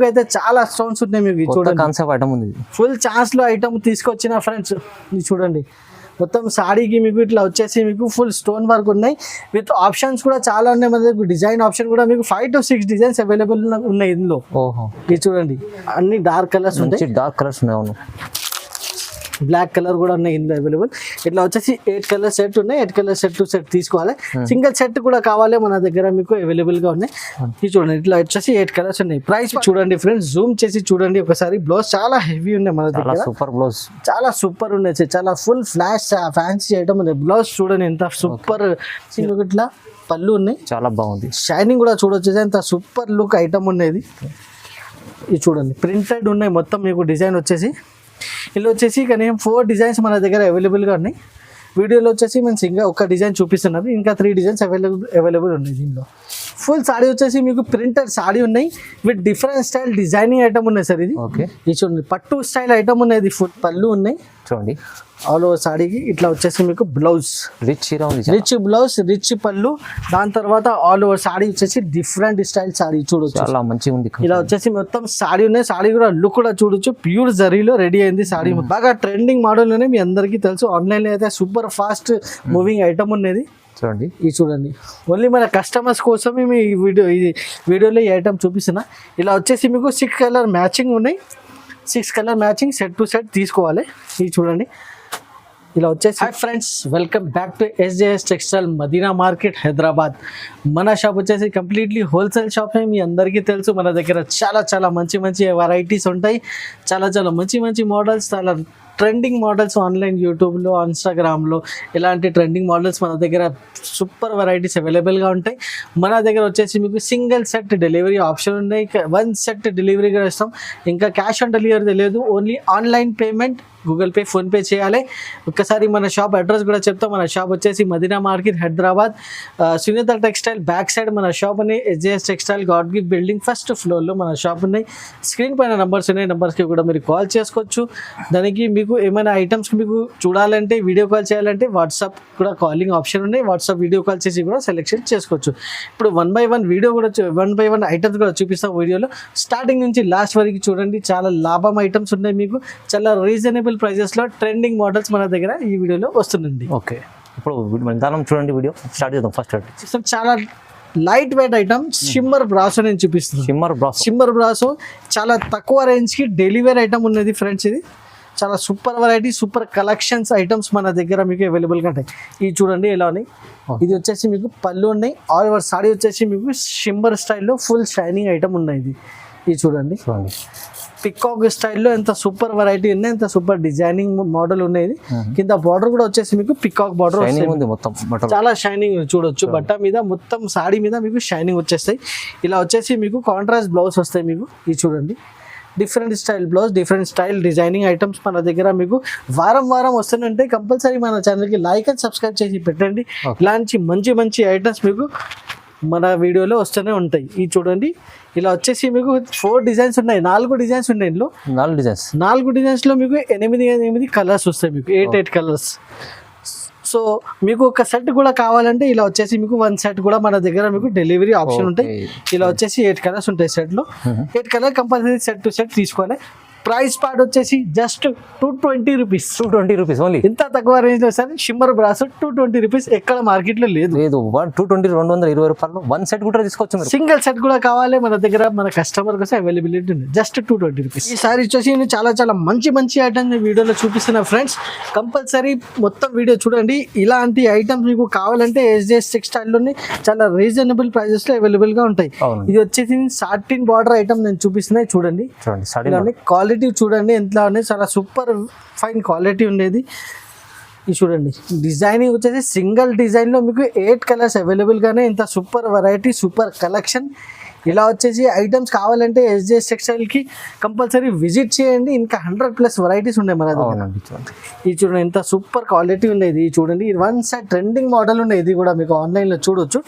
అయితే చాలా స్టోన్స్ ఉన్నాయి మీకు చూడండి. కాన్సెప్ట్ ఐటమ్ ఉంది, ఫుల్ ఛాన్స్ లో ఐటమ్ తీసుకొచ్చిన ఫ్రెండ్స్. ఇది చూడండి మొత్తం సాడీకి మీకు ఇట్లా వచ్చేసి మీకు ఫుల్ స్టోన్ వర్క్ ఉన్నాయి. విత్ ఆప్షన్స్ కూడా చాలా ఉన్నాయి మన దగ్గర. డిజైన్ ఆప్షన్ కూడా మీకు 5 to 6 డిజైన్స్ అవైలబుల్ ఉన్నాయి ఇందులో. ఓహో ఇది చూడండి అన్ని డార్క్ కలర్స్ ఉంటాయి, డార్క్ కలర్స్ ఉన్నాయి. అవును బ్లాక్ కలర్ కూడా ఉన్నాయి ఇందులో అవైలబుల్. ఇట్లా వచ్చేసి 8 కలర్ సెట్ ఉన్నాయి. 8 కలర్ సెట్ టు సెట్ తీసుకోవాలి. సింగిల్ సెట్ కూడా కావాలి మన దగ్గర మీకు అవైలబుల్ గా ఉన్నాయి. ఇది చూడండి ఇట్లా వచ్చేసి 8 కలర్స్ ఉన్నాయి. ప్రైస్ చూడండి ఫ్రెండ్స్, జూమ్ చేసి చూడండి ఒకసారి. బ్లౌజ్ చాలా హెవీ ఉన్నాయి మన దగ్గర, సూపర్ బ్లౌజ్, చాలా సూపర్ ఉన్నాయి. చాలా ఫుల్ ఫ్లాష్ ఫ్యాన్సీ ఐటమ్ ఉంది. బ్లౌజ్ చూడండి ఎంత సూపర్. ఇట్లా పళ్ళు ఉన్నాయి, చాలా బాగుంది. షైనింగ్ కూడా చూడొచ్చు, ఎంత సూపర్ లుక్ ఐటమ్ ఉండేది. ఇది చూడండి ప్రింటెడ్ ఉన్నాయి మొత్తం మీకు డిజైన్ వచ్చేసి. ఇందులో వచ్చేసి కానీ 4 డిజైన్స్ మన దగ్గర అవైలబుల్గా ఉన్నాయి. వీడియోలో వచ్చేసి మేము సింగల్ ఒక డిజైన్ చూపిస్తున్నారు, ఇంకా 3 డిజైన్స్ అవైలబుల్ ఉన్నాయి. దీనిలో ఫుల్ సాడీ వచ్చేసి మీకు ప్రింటెడ్ సాడీ ఉన్నాయి with different style designing item ఉన్నాయి సార్. ఇది ఓకే ఇది చూడండి పట్టు స్టైల్ ఐటమ్ ఉన్నాయి. ఫుల్ పళ్ళు ఉన్నాయి చూడండి ఆల్ ఓవర్ సాడీకి. ఇట్లా వచ్చేసి మీకు బ్లౌజ్ రిచ్ బ్లౌజ్, రిచ్ పళ్ళు. దాని తర్వాత ఆల్ ఓవర్ సాడీ వచ్చేసి డిఫరెంట్ స్టైల్ సాడీ చూడొచ్చు, చాలా మంచిగా ఉంది. ఇలా వచ్చేసి మొత్తం సాడీ ఉన్నాయి. సాడీ కూడా లుక్ కూడా చూడొచ్చు, ప్యూర్ జరీలో రెడీ అయింది సాడీ. బాగా ట్రెండింగ్ మోడల్ లోనే మీ అందరికీ తెలుసు. ఆన్లైన్ లో అయితే సూపర్ ఫాస్ట్ మూవింగ్ ఐటమ్ ఉన్నది చూడండి. ఇది చూడండి ఓన్లీ మన కస్టమర్స్ కోసమే మీ వీడియోలో ఈ ఐటమ్ చూపిస్తున్నా. ఇలా వచ్చేసి మీకు 6 కలర్ మ్యాచింగ్ ఉన్నాయి. 6 colour matching set to set తీసుకోవాలి. ఇది చూడండి ఇలా వచ్చేసి. Hi friends, welcome back to SJS textile Madina market Hyderabad. మన షాప్ వచ్చేసి కంప్లీట్లీ హోల్సేల్ షాప్. మీ అందరికీ తెలుసు మన దగ్గర చాలా మంచి వెరైటీస్ ఉంటాయి. చాలా మంచి మోడల్స్, చాలా ట్రెండింగ్ మోడల్స్ ఆన్లైన్ యూట్యూబ్లో, ఇన్స్టాగ్రామ్లో ఇలాంటి ట్రెండింగ్ మోడల్స్ మన దగ్గర సూపర్ వెరైటీస్ అవైలబుల్గా ఉంటాయి. మన దగ్గర వచ్చేసి మీకు సింగిల్ సెట్ డెలివరీ ఆప్షన్ ఉన్నాయి. 1 సెట్ డెలివరీ కూడా ఇస్తాం. ఇంకా క్యాష్ ఆన్ డెలివరీ తెలియదు, only online payment, Google pay, PhonePe చేయాలి. ఒక్కసారి మన షాప్ అడ్రస్ కూడా చెప్తాం. మన షాప్ వచ్చేసి Madina market Hyderabad, Sunitha textile back side మన షాప్ ఉన్నాయి. SJS textile god gift building first ఫ్లోర్లో మన షాప్ ఉన్నాయి. స్క్రీన్ పైన నెంబర్స్ ఉన్నాయి, నెంబర్స్కి కూడా మీరు కాల్ చేసుకోవచ్చు. దానికి మీకు ఏమైనా ఐటమ్స్ మీకు చూడాలంటే, వీడియో కాల్ చేయాలంటే వాట్సాప్ కూడా కాలింగ్ ఆప్షన్ ఉన్నాయి. వాట్సాప్ వీడియో కాల్ చేసి కూడా సెలెక్షన్ చేసుకోవచ్చు. ఇప్పుడు 1 by 1 వీడియో కూడా 1 by 1 ఐటమ్స్ కూడా చూపిస్తాం వీడియోలో. స్టార్టింగ్ నుంచి లాస్ట్ వరకు చూడండి, చాలా లాభం ఐటమ్స్ ఉన్నాయి మీకు. చాలా రీజనబుల్ ప్రైజెస్లో ట్రెండింగ్ మోడల్స్ మన దగ్గర ఈ వీడియోలో వస్తుందండి. ఓకే, ఇప్పుడు దానం చూడండి, వీడియో స్టార్ట్ చేద్దాం. ఫస్ట్ చాలా light wait item shimmer brasso నేను చూపిస్తున్నాను. షిమ్మర్ బ్రాసో చాలా తక్కువ రేంజ్కి డెలివరీ ఐటమ్ ఉన్నది ఫ్రెండ్స్. ఇది చాలా super variety, super collections items మన దగ్గర మీకు అవైలబుల్గా ఉంటాయి. ఇది చూడండి ఎలా ఉన్నాయి. ఇది వచ్చేసి మీకు పళ్ళు ఉన్నాయి. ఆల్ ఓవర్ సాడీ వచ్చేసి మీకు షిమ్మర్ స్టైల్లో ఫుల్ షైనింగ్ ఐటమ్ ఉన్నాయి. ఇది చూడండి పికాక్ స్టైల్లో ఎంత సూపర్ వెరైటీ ఉన్నాయి, ఎంత సూపర్ డిజైనింగ్ మోడల్ ఉన్నాయి. కింద బార్డర్ కూడా వచ్చేసి మీకు పికాక్ బార్డర్ మొత్తం చాలా షైనింగ్ చూడొచ్చు. బట్ట మీద మొత్తం సాడీ మీద మీకు షైనింగ్ వచ్చేస్తాయి. ఇలా వచ్చేసి మీకు కాంట్రాస్ట్ బ్లౌజ్ వస్తాయి మీకు. ఇది చూడండి different style blouse, different style designing items మన దగ్గర మీకు వారం వస్తుందంటే కంపల్సరీ మన ఛానల్కి లైక్ అండ్ సబ్స్క్రైబ్ చేసి పెట్టండి. ఇలాంటి మంచి ఐటమ్స్ మీకు మన వీడియోలో వస్తూనే ఉంటాయి. ఇది చూడండి ఇలా వచ్చేసి మీకు 4 డిజైన్స్ ఉన్నాయి, 4 డిజైన్స్ ఉన్నాయి. ఇందులో 4 డిజైన్స్లో మీకు 8 కలర్స్ వస్తాయి మీకు, 8 కలర్స్. సో మీకు ఒక సెట్ కూడా కావాలంటే ఇలా వచ్చేసి మీకు 1 సెట్ కూడా మన దగ్గర మీకు డెలివరీ ఆప్షన్ ఉంటాయి. ఇలా వచ్చేసి 8 కలర్స్ ఉంటాయి సెట్లో. 8 colour compulsory set to set తీసుకోవాలి. ప్రైస్ పార్ట్ వచ్చేసి జస్ట్ 220 రూపీస్. 220 rupees only. ఇంత తక్కువ రేంజ్ లో సార్ షిమ్మర్ బ్రాస్ 220 రూపీస్. ఎక్కడ మార్కెట్ లో లేదు. 220 220 రూపాయలు 1 సెట్ కూడా తీసుకోవచ్చు. సింగిల్ సెట్ కూడా కావాలి మన దగ్గర, మన కస్టమర్ కోసం అవైలబిలిటీ ఉంది. Just 220 rupees. ఈ సారీ వచ్చేసి నేను చాలా మంచి ఐటమ్స్ వీడియోలో చూపిస్తున్నా ఫ్రెండ్స్. కంపల్సరీ మొత్తం వీడియో చూడండి. ఇలాంటి ఐటమ్స్ మీకు కావాలంటే SJS టెక్స్టైల్ లోని చాలా రీజనబుల్ ప్రైజెస్ లో అవైలబుల్ గా ఉంటాయి. ఇది వచ్చేసి సాటిన్ బార్డర్ ఐటమ్ నేను చూపిస్తున్నాయి. చూడండి క్వాలిటీ చూడండి ఎంత ఉన్నాయి, చాలా సూపర్ ఫైన్ క్వాలిటీ ఉండేది. ఇది చూడండి డిజైనింగ్ వచ్చేసి సింగిల్ డిజైన్లో మీకు 8 కలర్స్ అవైలబుల్గానే. ఇంత సూపర్ వెరైటీ, సూపర్ కలెక్షన్. ఇలా వచ్చేసి ఐటమ్స్ కావాలంటే SJS టెక్స్టైల్కి కంపల్సరీ విజిట్ చేయండి. ఇంకా 100+ వెరైటీస్ ఉన్నాయి మన దగ్గర. ఇది చూడండి ఎంత సూపర్ క్వాలిటీ ఉండేది. ఇది చూడండి 1 సెట్ ట్రెండింగ్ మోడల్ ఉన్నాయి. ఇది కూడా మీకు ఆన్లైన్లో చూడొచ్చు.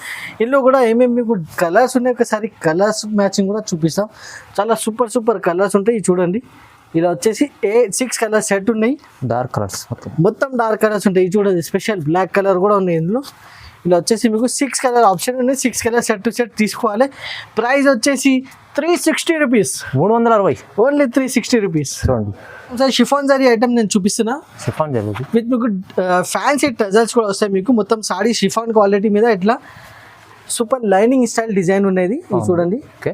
ఇందులో కూడా ఏమేమి మీకు కలర్స్ ఉన్నాయి, ఒకసారి కలర్స్ మ్యాచింగ్ కూడా చూపిస్తాం. చాలా సూపర్ కలర్స్ ఉంటాయి. ఇది చూడండి ఇలా వచ్చేసి 6 కలర్ సెట్ ఉన్నాయి. డార్క్ కలర్స్ మొత్తం డార్క్ కలర్స్ ఉంటాయి. ఇది చూడండి స్పెషల్ బ్లాక్ కలర్ కూడా ఉన్నాయి ఇందులో. ఇలా వచ్చేసి మీకు 6 కలర్ ఆప్షన్ ఉన్నాయి, 6 కలర్ సెట్ టు సెట్ తీసుకోవాలి. ప్రైస్ వచ్చేసి 360 రూపీస్, 360. Only 360 rupees. చూడండి సార్ షిఫాన్ జరీ ఐటమ్ నేను చూపిస్తున్నా. షిఫాన్ జరుగుతుంది. విత్ మీకు ఫ్యాన్సీ టజల్స్ కూడా వస్తాయి మీకు. మొత్తం సాడీ షిఫాన్ క్వాలిటీ మీద ఇట్లా సూపర్ లైనింగ్ స్టైల్ డిజైన్ ఉన్నది. ఇది చూడండి. ఓకే,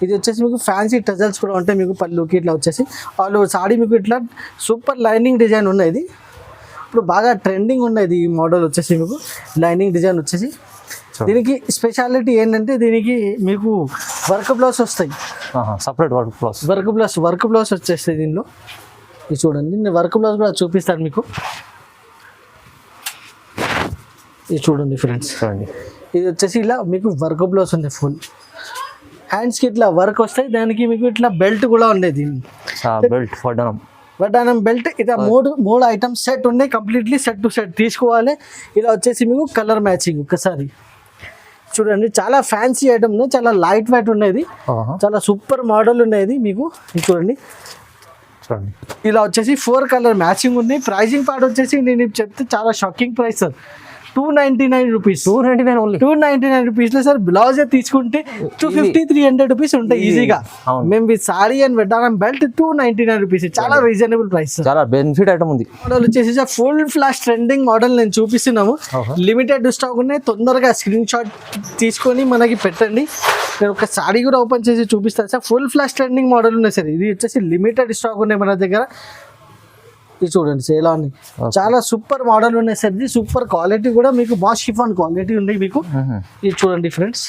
ఇది వచ్చేసి మీకు ఫ్యాన్సీ టజల్స్ కూడా ఉంటాయి మీకు పళ్ళుకి. ఇట్లా వచ్చేసి ఆల్ ఓవర్ సాడీ మీకు ఇట్లా సూపర్ లైనింగ్ డిజైన్ ఉన్నది. ఇప్పుడు బాగా ట్రెండింగ్ ఉన్నది ఈ మోడల్ వచ్చేసి మీకు లైనింగ్ డిజైన్ వచ్చేసి. దీనికి స్పెషాలిటీ ఏంటంటే దీనికి మీకు వర్క్ బ్లౌజ్ వస్తాయి, సపరేట్ వర్క్ బ్లౌజ్ వచ్చేస్తాయి దీనిలో. ఇది చూడండి, నేను వర్క్ బ్లౌజ్ కూడా చూపిస్తాను మీకు. ఇది చూడండి ఫ్రెండ్స్, చూడండి. ఇది వచ్చేసి ఇలా మీకు వర్క్ బ్లౌజ్ ఉంది. ఫుల్ హ్యాండ్స్కి ఇట్లా వర్క్ వస్తాయి. దానికి మీకు ఇట్లా బెల్ట్ కూడా ఉండేది, బెల్ట్ వడ్డానం బెల్ట్. ఇట్లా మూడు ఐటమ్స్ సెట్ ఉన్నాయి, కంప్లీట్లీ సెట్ టు సెట్ తీసుకోవాలి. ఇలా వచ్చేసి మీకు కలర్ మ్యాచింగ్. ఒకసారి చూడండి, చాలా ఫ్యాన్సీ ఐటమ్ ఉన్నాయి, చాలా లైట్ వెయిట్ ఉన్నది, చాలా సూపర్ మోడల్ ఉన్నది మీకు. ఇది చూడండి, ఇలా వచ్చేసి 4 కలర్ మ్యాచింగ్ ఉన్నాయి. ప్రైజింగ్ పార్ట్ వచ్చేసి నేను చెప్తే చాలా shocking price sir, 299 rupees. 299 only, 299 రూపీస్లో సార్ బ్లౌజ్ తీసుకుంటే 250-300 రూపీస్ ఉంటాయి ఈజీగా. మేము విత్ సారీ అండ్ వెడ్డానం బెల్ట్ 299 రూపీస్, చాలా రీజనబుల్ ప్రైస్, చాలా బెనిఫిట్ ఐటమ్ ఉంది. మోడల్ వచ్చేసి sir full flash trending model నేను చూపిస్తున్నాము. లిమిటెడ్ స్టాక్ ఉన్నాయి, తొందరగా స్క్రీన్ షాట్ తీసుకొని మనకి పెట్టండి. నేను ఒక సారీ కూడా ఓపెన్ చేసి చూపిస్తాను sir. Full flash trending model ఉన్నాయి సార్. ఇది వచ్చేసి లిమిటెడ్ స్టాక్ ఉన్నాయి మన దగ్గర. ఇది చూడండి సార్, ఎలా ఉన్నాయి, చాలా సూపర్ మోడల్ ఉన్నాయి సార్. ఇది సూపర్ క్వాలిటీ కూడా మీకు బాష్ షిఫాన్ క్వాలిటీ ఉన్నాయి మీకు. ఇది చూడండి ఫ్రెండ్స్,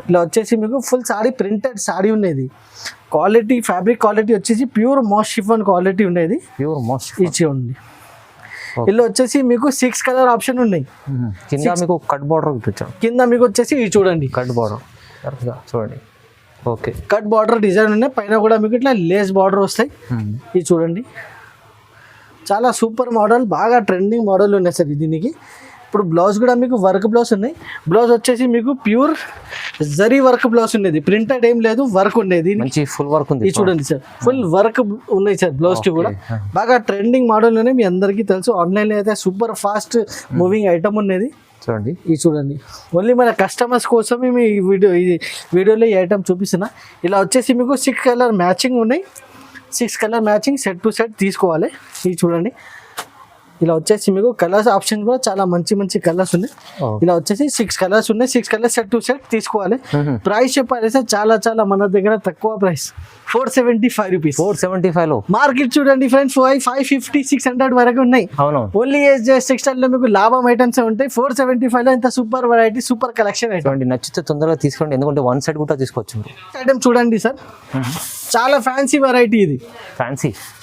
ఇలా వచ్చేసి మీకు ఫుల్ సారీ ప్రింటెడ్ సారీ ఉన్నది. క్వాలిటీ ఫ్యాబ్రిక్ క్వాలిటీ వచ్చేసి ప్యూర్ మాష్ షిఫాన్ క్వాలిటీ ఉన్నది. ఇది చూడండి, ఇలా వచ్చేసి మీకు 6 కలర్ ఆప్షన్ ఉన్నాయి. కింద మీకు కట్ బార్డర్, కింద మీకు వచ్చేసి ఇది చూడండి కట్ బార్డర్ చూడండి. ఓకే, కట్ బార్డర్ డిజైన్ ఉన్నాయి. పైన కూడా మీకు ఇట్లా లేస్ బార్డర్ వస్తాయి. ఇది చూడండి, చాలా సూపర్ మోడల్, బాగా ట్రెండింగ్ మోడల్ ఉన్నాయి సార్ దీనికి. ఇప్పుడు బ్లౌజ్ కూడా మీకు వర్క్ బ్లౌజ్ ఉన్నాయి. బ్లౌజ్ వచ్చేసి మీకు ప్యూర్ జరీ వర్క్ బ్లౌజ్ ఉన్నది, ప్రింటెడ్ ఏం లేదు, వర్క్ ఉండేది, ఫుల్ వర్క్ ఉంది. ఇది చూడండి సార్, ఫుల్ వర్క్ ఉన్నాయి సార్ బ్లౌజ్ కి కూడా. బాగా ట్రెండింగ్ మోడల్ ఉన్నాయి, మీ అందరికీ తెలుసు. ఆన్లైన్లో అయితే సూపర్ ఫాస్ట్ మూవింగ్ ఐటమ్ ఉన్నది. చూడండి, ఇది చూడండి, ఓన్లీ మన కస్టమర్స్ కోసం మేము ఈ వీడియోలో ఈ ఐటమ్ చూపిస్తున్నా. ఇలా వచ్చేసి మీకు 6 కలర్ మ్యాచింగ్ ఉన్నాయి, 6 colour matching set to set తీసుకోవాలి. ఇది చూడండి, ఇలా వచ్చేసి మీకు కలర్స్ ఆప్షన్ కూడా చాలా మంచి కలర్స్ ఉన్నాయి. ఇలా వచ్చేసి 6 కలర్స్ ఉన్నాయి, 6 కలర్ సెట్ టు సెట్ తీసుకోవాలి. ప్రైస్ చెప్పాలి సార్, చాలా మన దగ్గర తక్కువ ప్రైస్, 475 రూపీస్. 475 లో మార్కెట్ చూడండి ఫ్రెండ్స్, 550-600 వరకు ఉన్నాయి. ఓన్లీ SJS టెక్స్టైల్ లో మీకు లాభం ఐటమ్స్ ఉంటాయి. 475 లో ఇంత super variety, super collection item. నచ్చితే తొందరగా తీసుకోండి, ఎందుకంటే వన్ సైడ్ కూడా తీసుకోవచ్చు. ఐటమ్ చూడండి సార్, చాలా ఫ్యాన్సీ వెరైటీ. ఇది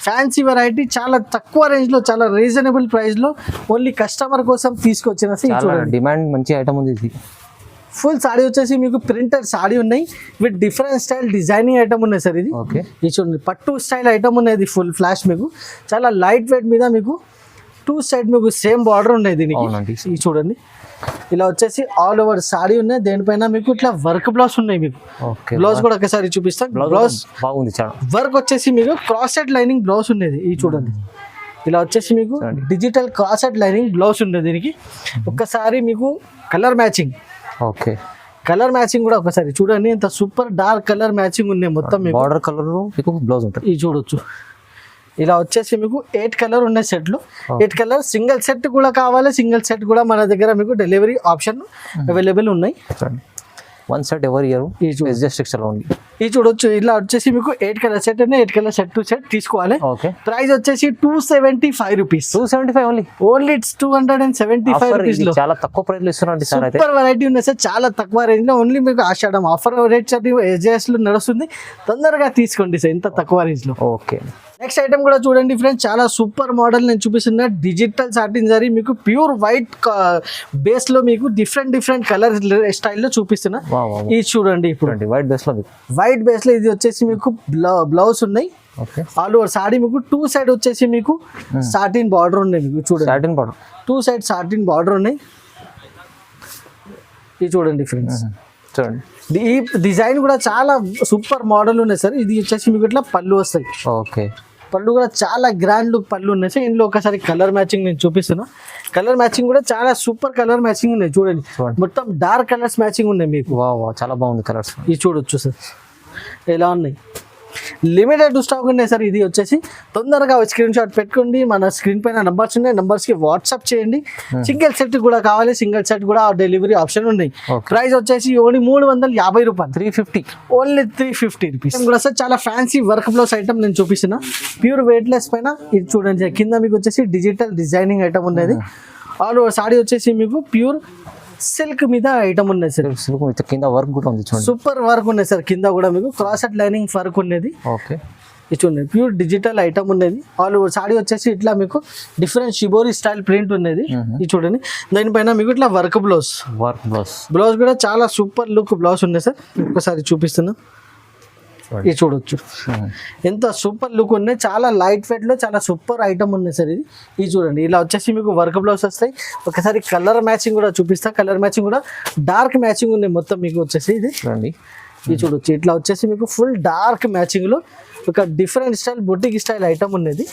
ఫ్యాన్సీ వెరైటీ, చాలా తక్కువ రేంజ్ లో, చాలా రీజనబుల్ ప్రైస్ లో, ఓన్లీ కస్టమర్ కోసం తీసుకొచ్చిన డిమాండ్ మంచి ఐటమ్ ఉంది. ఇది ఫుల్ సాడీ వచ్చేసి మీకు ప్రింటెడ్ సాడీ ఉన్నాయి with different style designing item ఉన్నాయి సార్. ఇది ఇది చూడండి, పట్టు స్టైల్ ఐటమ్ ఉన్నది, ఫుల్ ఫ్లాష్ మీకు, చాలా లైట్ వెయిట్ మీద మీకు 2 సైడ్ మీకు సేమ్ బార్డర్ ఉన్నాయి దీనికి. ఇది చూడండి, ఇలా వచ్చేసి ఆల్ ఓవర్ సారీ ఉన్నాయి. దేనిపైన మీకు ఇట్లా వర్క్ బ్లౌజ్ ఉన్నాయి మీకు. బ్లౌజ్ కూడా ఒకసారి చూపిస్తాను. బ్లౌజ్ బాగుంది, వర్క్ వచ్చేసి మీకు క్రాస్ సెట్ లైనింగ్ బ్లౌజ్ ఉండేది. ఇది చూడండి, ఇలా వచ్చేసి మీకు digital cross set lining blouse ఉండేది దీనికి. ఒక్కసారి మీకు కలర్ మ్యాచింగ్, కలర్ మ్యాచింగ్ కూడా ఒకసారి చూడండి, ఇంత సూపర్ డార్క్ కలర్ మ్యాచింగ్ ఉన్నాయి మొత్తం. బార్డర్ కలర్ మీకు బ్లౌజ్ ఉంటుంది. ఇది చూడొచ్చు, ఇలా వచ్చేసి మీకు 8 కలర్ ఉన్నాయి సెట్లు. 8 కలర్ సింగిల్ సెట్ కూడా కావాలి, సింగిల్ సెట్ కూడా మన దగ్గర మీకు డెలివరీ ఆప్షన్ అవైలబుల్ ఉన్నాయి. వన్ సెట్ ఎవరి ఇయర్ ఇది చూడొచ్చు, ఇలా వచ్చేసి మీకు 8 కలర్ సెట్ అంటే 8 కలర్ సెట్ టు సెట్ తీసుకోవాలి. ప్రైస్ వచ్చేసి 275 రూపీస్. 275 ఓన్లీ ఇట్స్ 275 రూపీస్ లో చాలా తక్కువ ప్రైస్ లో ఇస్తున్నారండి సార్. సూపర్ వెరైటీ ఉన్నాయి సార్, చాలా తక్కువ రేంజ్ లో. ఓన్లీ మీకు ఆషాఢం ఆఫర్ రేట్స్ అది SJS లో నడుస్తుంది, తొందరగా తీసుకోండి సార్ ఇంత తక్కువ రేంజ్ లో. ఓకే, నెక్స్ట్ ఐటమ్ కూడా చూడండి ఫ్రెండ్స్, చాలా సూపర్ మోడల్ నేను చూపిస్తున్నా. డిజిటల్ సాటిన్ జరీ మీకు ప్యూర్ వైట్ బేస్ లో మీకు డిఫరెంట్ కలర్ స్టైల్లో చూపిస్తున్నా. ఇది చూడండి, ఇప్పుడు వైట్ బేస్ లో ఇది వచ్చేసి మీకు బ్లౌజ్ ఉన్నాయి. ఆల్ ఓవర్ సాడీ మీకు 2 సైడ్ వచ్చేసి మీకు సాటిన్ బార్డర్ ఉన్నాయి. మీకు చూడండి, 2 సైడ్ సాటిన్ బార్డర్ ఉన్నాయి. ఇది చూడండి ఫ్రెండ్స్, చూడండి, ఈ డిజైన్ కూడా చాలా సూపర్ మోడల్ ఉన్నాయి సార్. ఇది వచ్చేసి మీకు ఇట్లా పళ్ళు వస్తాయి. పళ్ళు కూడా చాలా గ్రాండ్ లుక్ పళ్ళు ఉన్నాయి సార్. ఇందులో ఒకసారి కలర్ మ్యాచింగ్ నేను చూపిస్తున్నా. కలర్ మ్యాచింగ్ కూడా చాలా సూపర్ కలర్ మ్యాచింగ్ ఉన్నాయి చూడండి. మొత్తం డార్క్ కలర్స్ మ్యాచింగ్ ఉన్నాయి మీకు. వా చాలా బాగుంది కలర్స్. ఇది చూడొచ్చు సార్ ఎలా ఉన్నాయి. లిమిటెడ్ స్టాక్ ఉన్నాయి సార్. ఇది వచ్చేసి తొందరగా స్క్రీన్ షాట్ పెట్టుకోండి. మన స్క్రీన్ పైన నంబర్స్ ఉన్నాయి, నంబర్స్కి వాట్సాప్ చేయండి. సింగిల్ సెట్ కూడా కావాలి, సింగిల్ సెట్ కూడా డెలివరీ ఆప్షన్ ఉన్నాయి. ప్రైస్ వచ్చేసి ఓన్లీ 350 రూపాయలు, 350, ఓన్లీ 350 రూపీస్ కూడా సార్. చాలా ఫ్యాన్సీ వర్క్ బ్లౌజ్ ఐటమ్ నేను చూపిస్తున్నా. ప్యూర్ వెయిట్లెస్ పైన ఇది చూడండి. కింద మీకు వచ్చేసి డిజిటల్ డిజైనింగ్ ఐటమ్ ఉన్నది. ఆల్ ఓవర్ సాడీ వచ్చేసి మీకు ప్యూర్ సిల్క్ మీద ఐటమ్ ఉన్నది సార్. సిల్క్ కింద వర్క్ కూడా ఉంది చూడండి. సూపర్ వర్క్ ఉన్నది సార్. కింద కూడా మీకు క్రాసెట్ లైనింగ్ వర్క్ ఉన్నది. ఓకే ఇది చూడండి ప్యూర్ డిజిటల్ ఐటమ్ ఉన్నది. ఆల్ ఓవర్ సాడీ వచ్చేసి ఇట్లా మీకు డిఫరెంట్ షిబోరి స్టైల్ ప్రింట్ ఉన్నది. ఇది చూడండి. దానిపైన మీకు ఇట్లా వర్క్ బ్లౌజ్ కూడా చాలా సూపర్ లుక్ బ్లౌజ్ ఉన్నది సార్. ఒకసారి చూపిస్తున్నా. ఇది చూడొచ్చు ఎంత సూపర్ లుక్ ఉన్నాయి. చాలా లైట్ వెయిట్ లో చాలా సూపర్ ఐటమ్ ఉన్నాయి సార్. ఇది చూడండి. ఇలా వచ్చేసి మీకు వర్క్ బ్లౌజ్ వస్తాయి. ఒకసారి కలర్ మ్యాచింగ్ కూడా చూపిస్తా. కలర్ మ్యాచింగ్ కూడా డార్క్ మ్యాచింగ్ ఉన్నాయి మొత్తం మీకు వచ్చేసి. ఇది చూడండి. ఇది చూడొచ్చు. ఇట్లా వచ్చేసి మీకు ఫుల్ డార్క్ మ్యాచింగ్ లో ఒక different style boutique style item ఉన్నది.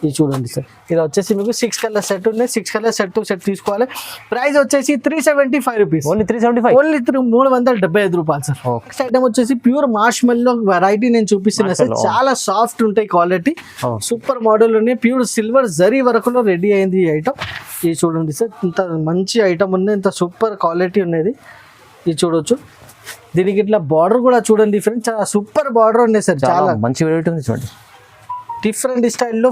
ఇది చూడండి సార్. ఇలా వచ్చేసి మీకు 6 కలర్ సెట్ ఉన్నాయి. 6 కలర్ సెట్ తీసుకోవాలి. ప్రైస్ వచ్చేసి 375 రూపీస్, ఓన్లీ 375, ఓన్లీ 375 రూపాయలు సార్. నెక్స్ట్ ఐటమ్ వచ్చేసి ప్యూర్ మార్ష్మెల్లో వెరైటీ నేను చూపిస్తున్నా సార్. చాలా సాఫ్ట్ ఉంటాయి, క్వాలిటీ సూపర్ మోడల్ ఉన్నాయి. ప్యూర్ సిల్వర్ జరీ వరకులో రెడీ అయింది ఈ ఐటమ్. ఇది చూడండి సార్. ఇంత మంచి ఐటమ్ ఉంది, ఇంత సూపర్ క్వాలిటీ ఉన్నది. ఇది చూడొచ్చు. దీనికి ఇట్లా బార్డర్ కూడా చూడండి డిఫరెంట్, చాలా సూపర్ బార్డర్ ఉన్నాయి సార్. చాలా మంచి వెరైటీ ఉంది చూడండి. డిఫరెంట్ స్టైల్లో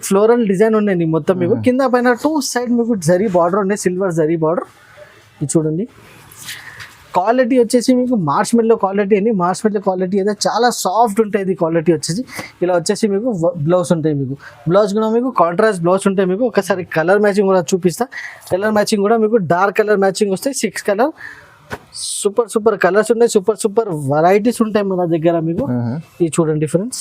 ఫ్లోరల్ డిజైన్ ఉన్నాయి మొత్తం మీకు. కింద పైన 2 సైడ్ మీకు జరీ బార్డర్ ఉన్నాయి, సిల్వర్ జరీ బార్డర్. ఇది చూడండి. క్వాలిటీ వచ్చేసి మీకు మార్ష్మెల్లో క్వాలిటీ అండి. మార్ష్మెల్లో క్వాలిటీ అయితే చాలా సాఫ్ట్ ఉంటుంది క్వాలిటీ వచ్చేసి. ఇలా వచ్చేసి మీకు బ్లౌజ్ ఉంటాయి. మీకు బ్లౌజ్ కూడా మీకు కాంట్రాస్ట్ బ్లౌజ్ ఉంటాయి మీకు. ఒకసారి కలర్ మ్యాచింగ్ కూడా చూపిస్తా. కలర్ మ్యాచింగ్ కూడా మీకు డార్క్ కలర్ మ్యాచింగ్ వస్తాయి. 6 కలర్ సూపర్ కలర్స్ ఉన్నాయి. సూపర్ వెరైటీస్ ఉంటాయి మన దగ్గర మీకు. ఇది చూడండి డిఫరెన్స్.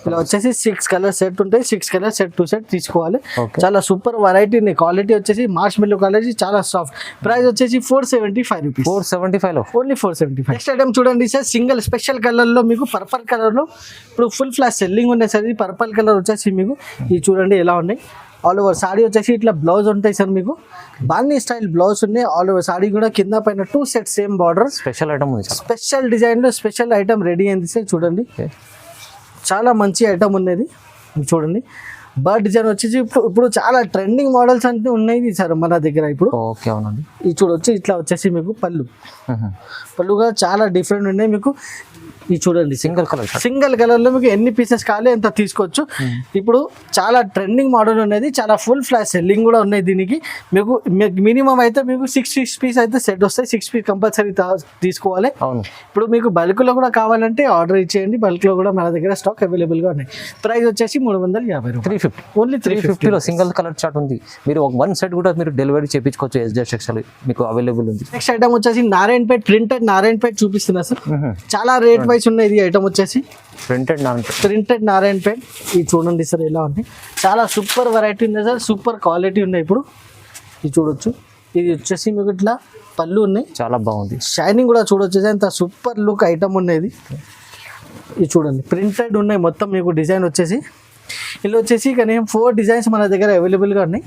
ఇలా వచ్చేసి 6 కలర్ సెట్ ఉంటాయి. 6 కలర్ సెట్ 2 సెట్ తీసుకోవాలి. చాలా సూపర్ వెరైటీ ఉన్నాయి. క్వాలిటీ వచ్చేసి మార్ష్మెల్లో క్వాలిటీ చాలా సాఫ్ట్. ప్రైస్ వచ్చేసి 475 రూపీస్, 475 లో ఓన్లీ 475. నెక్స్ట్ ఐటమ్ చూడండి సార్. సింగిల్ స్పెషల్ కలర్ లో మీకు పర్పల్ కలర్ లో ఇప్పుడు ఫుల్ ఫ్లాష్ సెల్లింగ్ ఉన్నాయి సార్. ఇది పర్పల్ కలర్ వచ్చేసి మీకు ఇది చూడండి ఎలా ఉన్నాయి. ఆల్ ఓవర్ సాడీ వచ్చేసి ఇట్లా బ్లౌజ్ ఉంటాయి సార్ మీకు. బాందీ స్టైల్ బ్లౌజ్ ఉన్నాయి. ఆల్ ఓవర్ సాడీ కూడా కింద పైన 2 set same border. Special item ఉంది. స్పెషల్ డిజైన్ లో స్పెషల్ ఐటమ్ రెడీ అయింది సార్. చూడండి చాలా మంచి ఐటమ్ ఉన్నది. చూడండి బర్డ్ డిజైన్ వచ్చేసి ఇప్పుడు చాలా ట్రెండింగ్ మోడల్స్ అంటే ఉన్నాయి సార్ మన దగ్గర ఇప్పుడు. ఓకే అవునండి. ఇది చూడొచ్చు. ఇట్లా వచ్చేసి మీకు పళ్ళు కూడా చాలా డిఫరెంట్ ఉన్నాయి మీకు. ఇది చూడండి సింగిల్ కలర్ లో మీకు ఎన్ని పీసెస్ కావాలి ఎంత తీసుకోవచ్చు. ఇప్పుడు చాలా ట్రెండింగ్ మోడల్ ఉన్నది. చాలా ఫుల్ ఫ్లాష్ సెల్లింగ్ కూడా ఉన్నాయి దీనికి. మీకు మినిమం అయితే మీకు 6 పీస్ అయితే సెట్ వస్తాయి. 6 పీస్ కంపల్సరీ తీసుకోవాలి. ఇప్పుడు మీకు బల్క్ లో కూడా కావాలంటే ఆర్డర్ ఇచ్చేయండి. బల్క్ లో కూడా మన దగ్గర స్టాక్ అవైలబుల్ గా ఉన్నాయి. ప్రైస్ వచ్చేసి 350 రూపాయలు, 350, ఓన్లీ 350 లో సింగిల్ కలర్ చార్ట్ ఉంది. మీరు 1 సెట్ కూడా మీరు డెలివరీ చేయించుకోవచ్చు. ఎస్జెడ్ సెక్షన్ మీకు అవైలబుల్ ఉంది. నెక్స్ట్ ఐటమ్ వచ్చేసి నారాయణపేట్ ప్రింటెడ్ నారాయణపేట్ చూపిస్తున్నా సార్. చాలా రేట్ వైస్ ఉన్నాయి. ఇది ఐటమ్ వచ్చేసి ప్రింటెడ్ నారాయణపేట్. ఇది చూడండి సార్ ఎలా ఉంది. చాలా సూపర్ వెరైటీ ఉంది సార్. సూపర్ క్వాలిటీ ఉన్నాయి. ఇప్పుడు ఇది చూడొచ్చు. ఇది వచ్చేసి మీకు ఇట్లా పళ్ళు ఉన్నాయి. చాలా బాగుంది. షైనింగ్ కూడా చూడొచ్చు. అంత సూపర్ లుక్ ఐటమ్ ఉన్నది. ఇది చూడండి ప్రింటెడ్ ఉన్నాయి మొత్తం మీకు. డిజైన్ వచ్చేసి ఇలా వచ్చేసి కానీ 4 డిజైన్స్ మన దగ్గర అవైలబుల్గా ఉన్నాయి.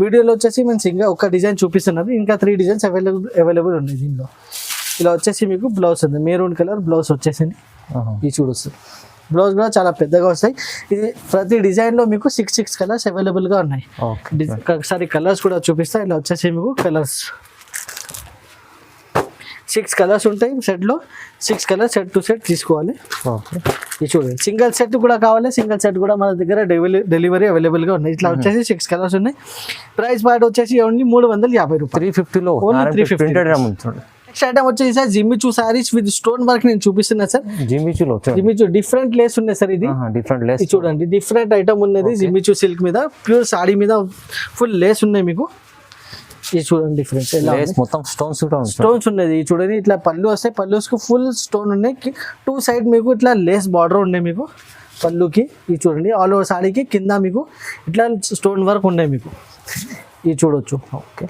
వీడియోలో వచ్చేసి మేము ఒక డిజైన్ చూపిస్తున్నారు. ఇంకా 3 డిజైన్స్ అవైలబుల్ ఉన్నాయి దీనిలో. ఇలా వచ్చేసి మీకు బ్లౌజ్ ఉంది. మెరూన్ కలర్ బ్లౌజ్ వచ్చేసింది. ఇది చూడొచ్చు. బ్లౌజ్ కూడా చాలా పెద్దగా వస్తాయి. ఇది ప్రతి డిజైన్లో మీకు 6 కలర్స్ అవైలబుల్గా ఉన్నాయి. ఒకసారి కలర్స్ కూడా చూపిస్తా. ఇలా వచ్చేసి మీకు కలర్స్ 6 కలర్స్ ఉంటాయి సెట్లో. 6 కలర్స్ సెట్ 2 సెట్ తీసుకోవాలి. ఇది చూడండి. సింగిల్ సెట్ కూడా కావాలి. సింగిల్ సెట్ కూడా మన దగ్గర డెలివరీ అవైలబుల్గా ఉన్నాయి. ఇట్లా వచ్చేసి 6 కలర్స్ ఉన్నాయి. ప్రైస్ పార్ట్ వచ్చేసి ఓన్లీ 350 రూపాయలు, 350 లో, ఓన్లీ 350. నెక్స్ట్ ఐటమ్ వచ్చేసి sir Jimmy Choo saris with stone work నేను చూపిస్తున్నా సార్. జిమ్మిచూ డిఫరెంట్ లేస్ ఉన్నాయి సార్. ఇది డిఫరెంట్ లేస్ చూడండి. డిఫరెంట్ ఐటమ్ ఉన్నది. జిమ్మిచూ సిల్క్ మీద ప్యూర్ సాడీ మీద ఫుల్ లేస్ ఉన్నాయి మీకు. ఇది చూడండి డిఫరెన్స్ ఎలా మొత్తం స్టోన్స్ ఉన్నది. చూడండి ఇట్లా పళ్ళు వస్తాయి. పళ్ళుకి ఫుల్ స్టోన్ ఉన్నాయి. 2 సైడ్ మీకు ఇట్లా లేస్ బార్డర్ ఉన్నాయి మీకు పళ్ళుకి. ఇది చూడండి. ఆల్ ఓవర్ సాడీకి కింద మీకు ఇట్లా స్టోన్ వర్క్ ఉన్నాయి మీకు. ఇది చూడొచ్చు. ఓకే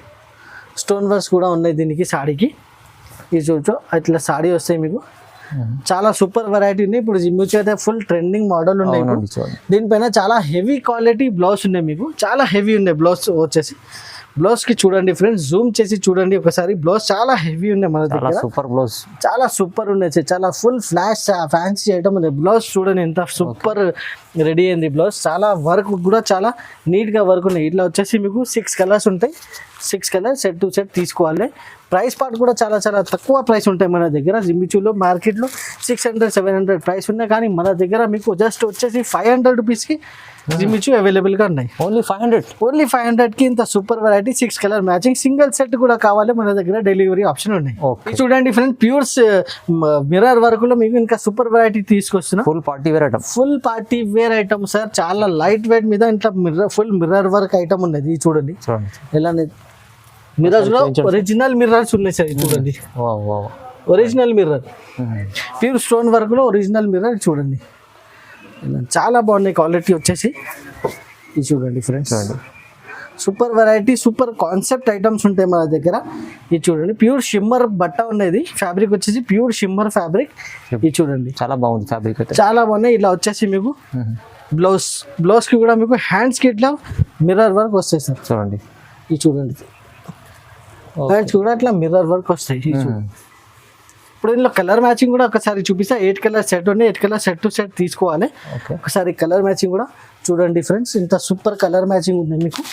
స్టోన్ వర్క్స్ కూడా ఉన్నాయి దీనికి సాడీకి. ఇది చూడొచ్చు. ఇట్లా సాడీ వస్తాయి మీకు. చాలా సూపర్ వెరైటీ ఉన్నాయి. ఇప్పుడు జిమ్మిచూ అయితే ఫుల్ ట్రెండింగ్ మోడల్ ఉన్నాయి. అవునండి, చూడండి. దీనిపైన చాలా హెవీ క్వాలిటీ బ్లౌజ్ ఉన్నాయి. మీకు చాలా హెవీ ఉన్నాయి బ్లౌజ్ వచ్చేసి. బ్లౌజ్కి చూడండి ఫ్రెండ్స్, జూమ్ చేసి చూడండి ఒకసారి. బ్లౌజ్ చాలా హెవీ ఉన్నాయి మన చాలా దగ్గర, సూపర్ బ్లౌజ్. చాలా సూపర్ ఉన్నాయి. చాలా ఫుల్ ఫ్లాష్ ఫ్యాన్సీ ఐటమ్ ఉంది. బ్లౌజ్ చూడండి ఎంత సూపర్ రెడీ అయింది బ్లౌజ్. చాలా వర్క్ కూడా చాలా నీట్గా వర్క్ ఉన్నాయి. ఇట్లా వచ్చేసి మీకు 6 కలర్స్ ఉంటాయి. 6 కలర్స్ సెట్ టు సెట్ తీసుకోవాలి. ప్రైస్ పార్ట్ కూడా చాలా చాలా తక్కువ ప్రైస్ ఉంటాయి మన దగ్గర. జిమ్మిచూలో మార్కెట్లో 600-700 ప్రైస్ ఉన్నాయి, కానీ మన దగ్గర మీకు జస్ట్ వచ్చేసి 500 రూపీస్కి జిమ్మిచూ అవైలబుల్గా ఉన్నాయి. ఓన్లీ 500కి ఇంత super variety 6 colour matching. Single set కూడా కావాలి మన దగ్గర, డెలివరీ ఆప్షన్ ఉన్నాయి. ఇది చూడండి ఫ్రెండ్, ప్యూర్స్ మిర్రర్ వర్క్ లో మీకు ఇంకా సూపర్ వెరైటీ తీసుకొస్తున్నా. Full party wear item. Full party wear item sir. చాలా లైట్ వెయిట్ మీద ఇంట్లో ఫుల్ మిర్రర్ వర్క్ ఐటమ్ ఉన్నది. ఇది చూడండి ఎలానే మిర్రర్స్ లో ఒరిజినల్ మిర్రర్స్ ఉన్నాయి సార్. ఇది చూడండి, original mirror, pure stone work లో ఒరిజినల్ మిర్రర్ చూడండి. చాలా బాగున్నాయి క్వాలిటీ వచ్చేసి. ఇది చూడండి friends, super variety super concept items ఉంటాయి మన దగ్గర. ఇది చూడండి, ప్యూర్ షిమ్మర్ బట్ట ఉన్నది. ఫ్యాబ్రిక్ వచ్చేసి ప్యూర్ షిమ్మర్ ఫ్యాబ్రిక్. ఇది చూడండి, చాలా బాగుంది ఫ్యాబ్రిక్ అయితే. చాలా బాగున్నాయి. ఇలా వచ్చేసి మీకు బ్లౌజ్ కి కూడా మీకు హ్యాండ్స్ కి ఇట్లా మిర్రర్ వర్క్ వస్తాయి సార్. చూడండి, ఇది చూడండి, హ్యాండ్స్ కూడా ఇట్లా మిర్రర్ వర్క్ వస్తాయి. ఇప్పుడు ఇందులో కలర్ మ్యాచింగ్ కూడా ఒకసారి చూపిస్తా. 8 కలర్ సెట్ ఉన్నాయి. 8 కలర్ సెట్ టు సెట్ తీసుకోవాలి. ఒకసారి కలర్ మ్యాచింగ్ కూడా చూడండి ఫ్రెండ్స్, ఇంత సూపర్ కలర్ మ్యాచింగ్ ఉంది మీకు.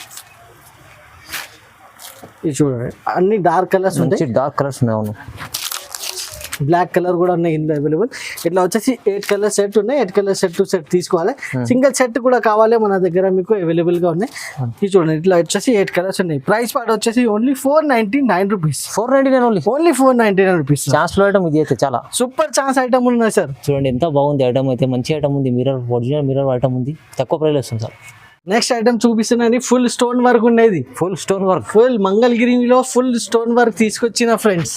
ఇది చూడండి, అన్ని డార్క్ కలర్స్ ఉంటాయి. డార్క్ కలర్స్ ఉన్నాయి. అవును, బ్లాక్ కలర్ కూడా ఉన్నాయి ఇందులో అవైలబుల్. ఇట్లా వచ్చేసి 8 కలర్ సెట్ ఉన్నాయి. 8 కలర్ సెట్ టు సెట్ తీసుకోవాలి. సింగిల్ సెట్ కూడా కావాలి మన దగ్గర మీకు అవైలబుల్ గా ఉన్నాయి. ఇది చూడండి, ఇట్లా వచ్చేసి 8 కలర్స్ ఉన్నాయి. ప్రైస్ పార్ట్ వచ్చేసి only 499 rupees. 499 only 499 rupees. Chance లో ఐటమ్ ఇది అయితే చాలా సూపర్ ఛాన్స్ ఐటమ్ ఉన్నాయి సార్. చూడండి ఎంత బాగుంది ఐటమ్ అయితే. మంచి ఐటమ్ ఉంది. మిర్రర్, ఒరిజినల్ మిర్రర్ ఐటమ్ ఉంది. తక్కువ ప్రైస్ వస్తుంది సార్. నెక్స్ట్ ఐటమ్ చూపిస్తున్నాను. ఫుల్ స్టోన్ వర్క్ ఉండేది. ఫుల్ స్టోన్ వర్క్, ఫుల్ మంగళగిరిలో ఫుల్ స్టోన్ వర్క్ తీసుకొచ్చిన ఫ్రెండ్స్.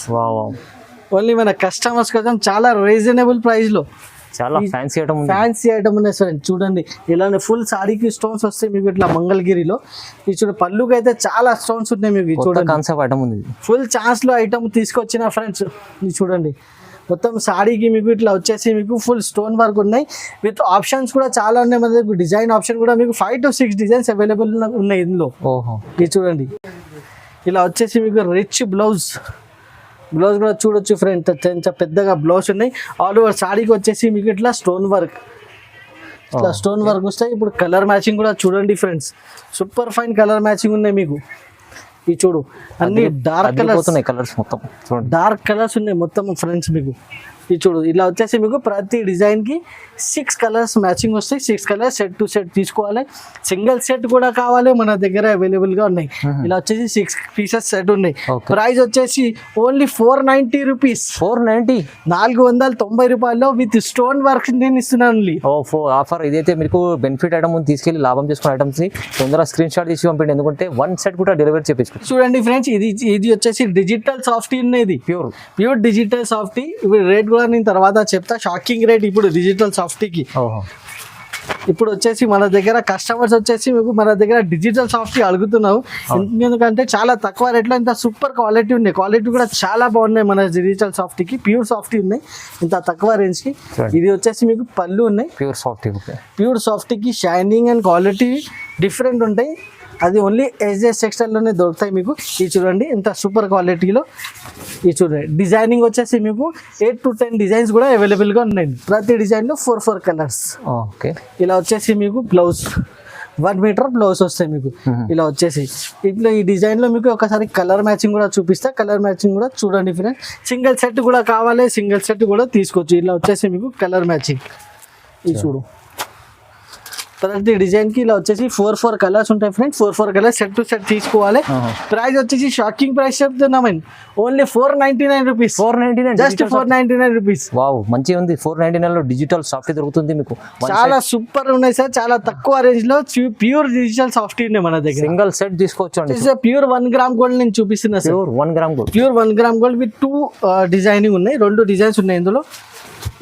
ఓన్లీ మన కస్టమర్స్ కోసం చాలా రీజనబుల్ ప్రైస్ లో చాలా ఫ్యాన్సీ ఐటమ్ ఉంది. ఫ్యాన్సీ ఐటమ్ ఉన్నాయి సార్. చూడండి, ఇలానే ఫుల్ సారీకి స్టోన్స్ వస్తాయి మీకు ఇట్లా మంగళగిరిలో. ఇది చూడండి, పళ్ళుకి అయితే చాలా స్టోన్స్ ఉన్నాయి మీకు. చూడండి, కాన్సెప్ట్ ఐటమ్ ఉంది. ఫుల్ ఛాన్స్ లో ఐటమ్ తీసుకొచ్చిన ఫ్రెండ్స్. ఇది చూడండి, మొత్తం సారీకి మీకు ఇట్లా వచ్చేసి మీకు ఫుల్ స్టోన్ వర్క్ ఉన్నాయి. విత్ ఆప్షన్స్ కూడా చాలా ఉన్నాయి మన దగ్గర. డిజైన్ ఆప్షన్ కూడా మీకు 5 to 6 డిజైన్స్ అవైలబుల్ ఉన్నాయి ఇందులో. ఇది చూడండి, ఇలా వచ్చేసి మీకు రిచ్ బ్లౌజ్ కూడా చూడొచ్చు ఫ్రెండ్. ఎంత పెద్దగా బ్లౌజ్ ఉన్నాయి. ఆల్ ఓవర్ సారీకి వచ్చేసి మీకు ఇట్లా స్టోన్ వర్క్ వస్తాయి. ఇప్పుడు కలర్ మ్యాచింగ్ కూడా చూడండి friends, super fine colour matching ఉన్నాయి మీకు. ఇది చూడు, అన్ని డార్క్ కలర్స్ మొత్తం చూడండి, డార్క్ కలర్స్ ఉన్నాయి మొత్తం ఫ్రెండ్స్ మీకు. ఇది చూడు, ఇలా వచ్చేసి మీకు ప్రతి డిజైన్ కి 6 కలర్స్ మ్యాచింగ్ వస్తాయి. 6 కలర్స్ సెట్ టు సెట్ తీసుకోవాలి. సింగిల్ సెట్ కూడా కావాలి మన దగ్గర అవైలబుల్ గా ఉన్నాయి. ఇలా వచ్చేసి 6 పీసెస్ సెట్ ఉన్నాయి. ప్రైస్ వచ్చేసి ఓన్లీ 490 రూపీస్. 490 రూపాయల్లో విత్ స్టోన్ వర్క్ నేను ఇస్తున్నాను. ఆఫర్ ఇదైతే మీకు బెనిఫిట్ ఐటమ్ తీసుకెళ్ళి లాభం చేసుకున్న ఐటమ్స్ ని తొందరగా స్క్రీన్ షాట్ తీసి పంపండి. ఎందుకంటే 1 సెట్ కూడా డెలివరీ చేయించుకోండి. చూడండి ఫ్రెండ్స్, ఇది వచ్చేసి డిజిటల్ సాఫ్టీ ఉన్నది. Pure digital softy. ఇప్పుడు రేట్ కూడా నేను తర్వాత చెప్తా. షాకింగ్ రేట్ ఇప్పుడు డిజిటల్ సాఫ్టీకి. ఇప్పుడు వచ్చేసి మన దగ్గర కస్టమర్స్ వచ్చేసి మీకు మన దగ్గర డిజిటల్ సాఫ్టీ అడుగుతున్నావు. ఎందుకంటే చాలా తక్కువ రేట్లో ఇంత సూపర్ క్వాలిటీ ఉన్నాయి. క్వాలిటీ కూడా చాలా బాగున్నాయి మన డిజిటల్ సాఫ్టీకి. ప్యూర్ సాఫ్టీ ఉన్నాయి ఇంత తక్కువ రేంజ్కి. ఇది వచ్చేసి మీకు పళ్ళు ఉన్నాయి. ప్యూర్ సాఫ్టీకి షైనింగ్ అండ్ క్వాలిటీ డిఫరెంట్ ఉంటాయి. అది ఓన్లీ ఎస్జెస్ టెక్స్టైల్లోనే దొరుకుతాయి మీకు. ఇది చూడండి, ఇంత సూపర్ క్వాలిటీలో. ఇది చూడండి, డిజైనింగ్ వచ్చేసి మీకు 8 to 10 డిజైన్స్ కూడా అవైలబుల్గా ఉన్నాయి. ప్రతి డిజైన్లో 4 కలర్స్. ఇలా వచ్చేసి మీకు బ్లౌజ్ 1 మీటర్ బ్లౌజ్ వస్తాయి మీకు. ఇలా వచ్చేసి ఇట్లా ఈ డిజైన్లో మీకు ఒకసారి కలర్ మ్యాచింగ్ కూడా చూపిస్తా. కలర్ మ్యాచింగ్ కూడా చూడండి ఫ్రెండ్స్. సింగిల్ సెట్ కూడా కావాలి, సింగిల్ సెట్ కూడా తీసుకోవచ్చు. ఇలా వచ్చేసి మీకు కలర్ మ్యాచింగ్. ఇది చూడు, ప్రతి డిజైన్ కి ఇలా వచ్చేసి 4 కలర్స్ ఉంటాయి friends. 4 colours set to set తీసుకోవాలి. ప్రైస్ వచ్చేసి షాకింగ్ ప్రైస్ చెప్తున్నాం, only 499 rupees. 499, just 499 rupees. Wow, మంచిగా ఉంది. 499 లో డిజిటల్ సాఫ్ట్వేర్ దొరుకుతుంది మీకు. చాలా సూపర్ ఉన్నాయి సార్. చాలా తక్కువ రేంజ్ లో ప్యూర్ డిజిటల్ సాఫ్ట్వేర్ ఉన్నాయి మన దగ్గర. సింగిల్ సెట్ తీసుకోవచ్చు. ప్యూర్ 1 గ్రామ్ గోల్డ్ నేను చూపిస్తున్నా sir. Pure 1 gram gold. Pure 1 gram gold with 2 designing ఉన్నాయి. 2 డిజైన్స్ ఉన్నాయి ఇందులో.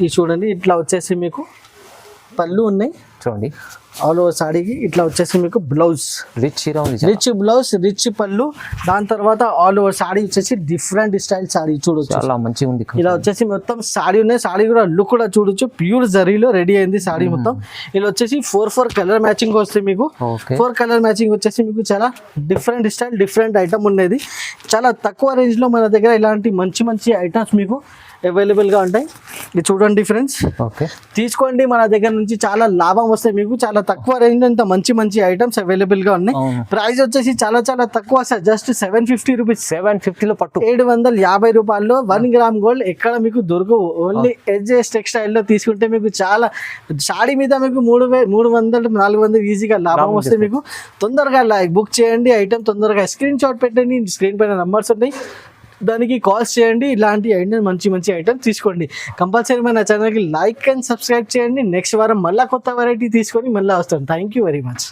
ఇది చూడండి, ఇట్లా వచ్చేసి మీకు పళ్ళు ఉన్నాయి. చూడండి, ఆల్ ఓవర్ సాడీకి ఇట్లా వచ్చేసి మీకు బ్లౌజ్, రిచ్ చీర ఉంది. రిచ్ బ్లౌజ్, రిచ్ పళ్ళు, దాని తర్వాత ఆల్ ఓవర్ సాడీ వచ్చేసి డిఫరెంట్ స్టైల్ సాడీ చూడొచ్చు. చాలా మంచిగా ఉంది. ఇలా వచ్చేసి మొత్తం సాడీ ఉన్నాయి. సాడీ కూడా లుక్ కూడా చూడొచ్చు, ప్యూర్ జరీలో రెడీ అయింది సాడీ మొత్తం. ఇలా వచ్చేసి 4 కలర్ మ్యాచింగ్ వస్తాయి మీకు. ఓకే. 4 కలర్ మ్యాచింగ్ వచ్చేసి మీకు చాలా డిఫరెంట్ స్టైల్, డిఫరెంట్ ఐటమ్ ఉండేది. చాలా తక్కువ రేంజ్ లో మన దగ్గర ఇలాంటి మంచి మంచి ఐటమ్స్ మీకు అవైలబుల్ గా ఉంటాయి. ఇది చూడండి ఫ్రెండ్స్, ఓకే తీసుకోండి మన దగ్గర నుంచి, చాలా లాభం వస్తాయి మీకు. చాలా తక్కువ రేంజ్ లో ఇంత మంచి మంచి ఐటమ్స్ అవైలబుల్ గా ఉన్నాయి. ప్రైస్ వచ్చేసి చాలా చాలా తక్కువ సార్, జస్ట్ 750 రూపీస్. 750లో పట్టు 750 రూపాయల్లో 1 గ్రామ్ గోల్డ్ ఎక్కడ మీకు దొరకవు. ఓన్లీ ఎడ్జెస్ టెక్స్టైల్ లో తీసుకుంటే మీకు చాలా సాడీ మీద మీకు 300 400 ఈజీగా లాభం వస్తే మీకు. తొందరగా బుక్ చేయండి ఐటమ్, తొందరగా స్క్రీన్ షాట్ పెట్టండి, స్క్రీన్ పైన నంబర్స్ ఉన్నాయి, దానికి కాల్స్ చేయండి. ఇలాంటి ఐటమ్ మంచి మంచి ఐటమ్ తీసుకోండి. కంపల్సరీ మన ఛానల్కి లైక్ అండ్ సబ్స్క్రైబ్ చేయండి. నెక్స్ట్ వారం మళ్ళీ కొత్త వెరైటీ తీసుకొని మళ్ళీ వస్తాం. Thank you very much.